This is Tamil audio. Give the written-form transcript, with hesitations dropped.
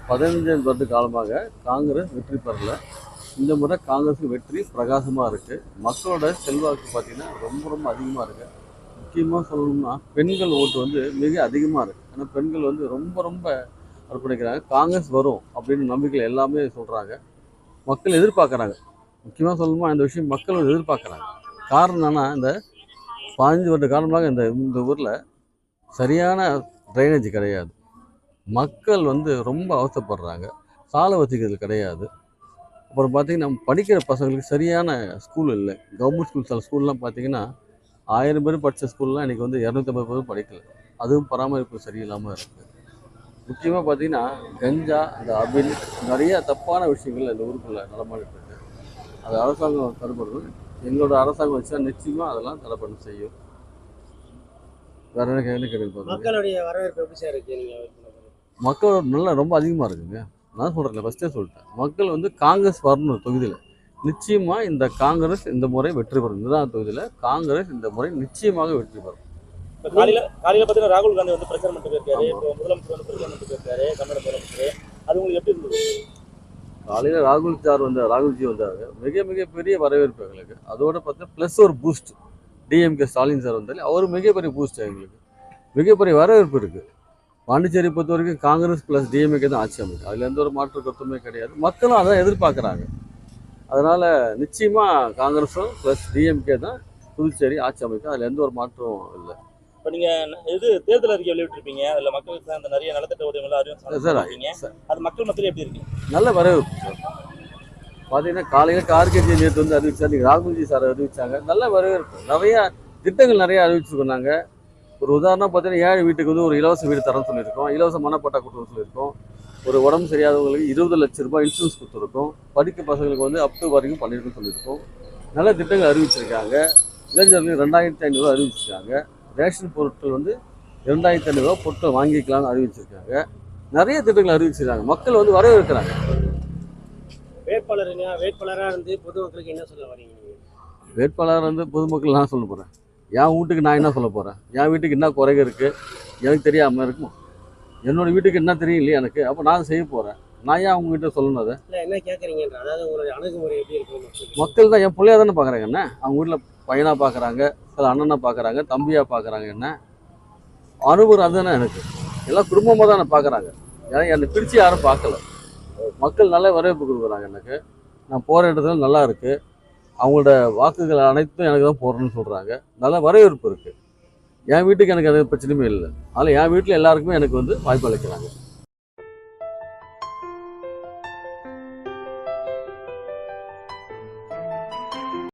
15 வருட காலமாக காங்கிரஸ் வெற்றி பெறல. இந்த முறை காங்கிரஸுக்கு வெற்றி பிரகாசமாக இருக்குது. மக்களோட செல்வாக்கு பார்த்திங்கன்னா ரொம்ப ரொம்ப அதிகமாக இருக்குது. முக்கியமாக சொல்லணும்னா பெண்கள் ஓட்டு வந்து மிக அதிகமாக இருக்குது. ஏன்னா பெண்கள் வந்து ரொம்ப ரொம்ப அர்ப்பணிக்கிறாங்க. காங்கிரஸ் வரும் அப்படின்னு நம்பிக்கை எல்லாமே சொல்கிறாங்க. மக்கள் எதிர்பார்க்குறாங்க. முக்கியமாக சொல்லணுமா இந்த விஷயம் மக்கள் வந்து எதிர்பார்க்குறாங்க. காரணம் என்னன்னா, இந்த 15 வருட காலமாக இந்த ஊரில் சரியான ட்ரைனேஜ் கிடையாது. மக்கள் வந்து ரொம்ப அவசரப்படுறாங்க. சாலை வசதிகள் கிடையாது. அப்புறம் பார்த்திங்கன்னா படிக்கிற பசங்களுக்கு சரியான ஸ்கூல் இல்லை. கவர்மெண்ட் ஸ்கூல் சில ஸ்கூல்லாம் பார்த்திங்கன்னா 1000 பேர் படித்த ஸ்கூல்லாம் இன்றைக்கி வந்து 250 பேரும் படிக்கலை. அதுவும் பராமரிப்பு சரியில்லாமல் இருக்குது. முக்கியமாக பார்த்திங்கன்னா கஞ்சா, இந்த அபின், நிறைய தப்பான விஷயங்கள் இந்த ஊருக்குள்ளே நடமாடிட்டு இருக்கு. அது அரசாங்கம் தடைப்படணும். எங்களோட அரசாங்கம் வச்சா நிச்சயமாக அதெல்லாம் தடை பண்ண செய்யும். வேற என்ன கேட்க மக்களுடைய வரவேற்பு எப்படி சார் இருக்கு? நீங்கள் மக்கள் நல்லா ரொம்ப அதிகமாக இருக்குங்க. நான் சொல்கிறேன், ஃபஸ்ட்டே சொல்லிட்டேன். மக்கள் வந்து காங்கிரஸ் வரணும் தொகுதியில். நிச்சயமாக இந்த காங்கிரஸ் இந்த முறை வெற்றி பெறும். இதுதான் தொகுதியில் காங்கிரஸ் இந்த முறை நிச்சயமாக வெற்றி பெறும். காலையில் பார்த்தீங்கன்னா ராகுல் காந்தி வந்து பிரச்சாரம் பண்ணிட்டு போயிருக்காரு. இப்போ முதலமைச்சர் வந்து பிரச்சாரம் பண்ணிட்டு போயிருக்காரு, தமிழக முதலமைச்சர். அது உங்களுக்கு எப்படி இருந்தது? காலையில் ராகுல்ஜி வந்தாங்க. மிக பெரிய வரவேற்பு எங்களுக்கு. அதோட பார்த்தா ப்ளஸ் ஒரு பூஸ்ட். டிஎம்கே ஸ்டாலின் சார் வந்தாலே அவர் மிகப்பெரிய பூஸ்ட். எங்களுக்கு மிகப்பெரிய வரவேற்பு இருக்குது. பாண்டிச்சேரி பொறுத்த வரைக்கும் காங்கிரஸ் ப்ளஸ் டிஎம்கே தான் ஆட்சி அமைக்கும். அதில் எந்த ஒரு மாற்று கருத்துமே கிடையாது. மக்களும் அதான் எதிர்பார்க்குறாங்க. அதனால் நிச்சயமாக காங்கிரஸும் ப்ளஸ் டிஎம்கே தான் புதுச்சேரி ஆட்சி அமைக்கும். அதில் எந்த ஒரு மாற்றமும் இல்லை. இப்போ நீங்கள் தேர்தல் அறிக்கை வெளியிட்டிருப்பீங்க. அதில் மக்களுக்கு அந்த நிறைய நலத்திட்ட உதவிகள் அறிவிங்க. அது மக்கள் மத்தியில் எப்படி இருக்கு? நல்ல வரவேற்பு சார். பார்த்தீங்கன்னா காலையில் கார்கேஜி நேற்று வந்து அறிவிச்சார். நீங்கள் ராகுல்ஜி சார் அறிவிச்சாங்க. நல்ல வரவேற்பு. நிறையா திட்டங்கள் நிறையா அறிவிச்சிருக்கோம். நாங்கள் ஒரு உதாரணம் பார்த்தீங்கன்னா ஏழை வீட்டுக்கு வந்து ஒரு இலவச வீடு தரேன்னு சொல்லியிருக்கோம். இலவச மனப்பட்டா கொடுத்துன்னு சொல்லியிருக்கோம். ஒரு உடம்பு சரியாதவங்களுக்கு 20 லட்ச ரூபாய் இன்சூரன்ஸ் கொடுத்துருக்கோம். படிக்க பசங்களுக்கு வந்து அப் டு வரைக்கும் பண்ணியிருக்குன்னு சொல்லியிருக்கோம். நல்ல திட்டங்கள் அறிவிச்சிருக்காங்க. இளைஞர்களுக்கு 2500 அறிவிச்சிருக்காங்க. ரேஷன் பொருட்கள் வந்து 2500 பொருட்கள் வாங்கிக்கலாம்னு அறிவிச்சிருக்காங்க. நிறைய திட்டங்கள் அறிவிச்சிருக்காங்க. மக்கள் வந்து வரவேற்கிறாங்க. வேட்பாளராக இருந்து பொதுமக்களுக்கு என்ன சொல்ல வரீங்க? வேட்பாளராக இருந்து பொதுமக்கள் நான் சொல்ல போகிறேன். என் வீட்டுக்கு நான் என்ன சொல்ல போகிறேன்? என் வீட்டுக்கு என்ன குறைகள் இருக்குது எனக்கு தெரியாமல் இருக்குமா? என்னோடய வீட்டுக்கு என்ன தெரியும் இல்லையா எனக்கு? அப்போ நான் செய்ய போகிறேன். நான் ஏன் அவங்க வீட்டை சொல்லணும்? அதை என்ன கேட்குறீங்கன்ற, அதாவது உங்களுடைய அணுகுமுறை எப்படி இருக்கும்? மக்கள் தான் என் பிள்ளையாக தானே பார்க்குறாங்க. என்ன அவங்க வீட்டில் பையனாக பார்க்குறாங்க, சில அண்ணனாக பார்க்குறாங்க, தம்பியாக பார்க்குறாங்க. என்ன அனுபவம் அதுதானே எனக்கு. எல்லாம் குடும்பமாக தான் என்னை பார்க்குறாங்க. ஏன்னா என்னை பிரித்து யாரும் பார்க்கல. மக்கள் நல்ல வரவேற்பு கொடுக்குறாங்க. எனக்கு நான் போகிற இடத்துல நல்லா இருக்குது. அவங்களோட வாக்குகள் அனைத்தும் எனக்கு தான் போடுறேன்னு சொல்கிறாங்க. நல்ல வரவேற்பு இருக்குது. என் வீட்டுக்கு எனக்கு எந்த பிரச்சனையுமே இல்லை. அதனால் என் வீட்டில் எல்லாருக்குமே எனக்கு வந்து வாய்ப்பு அளிக்கிறாங்க.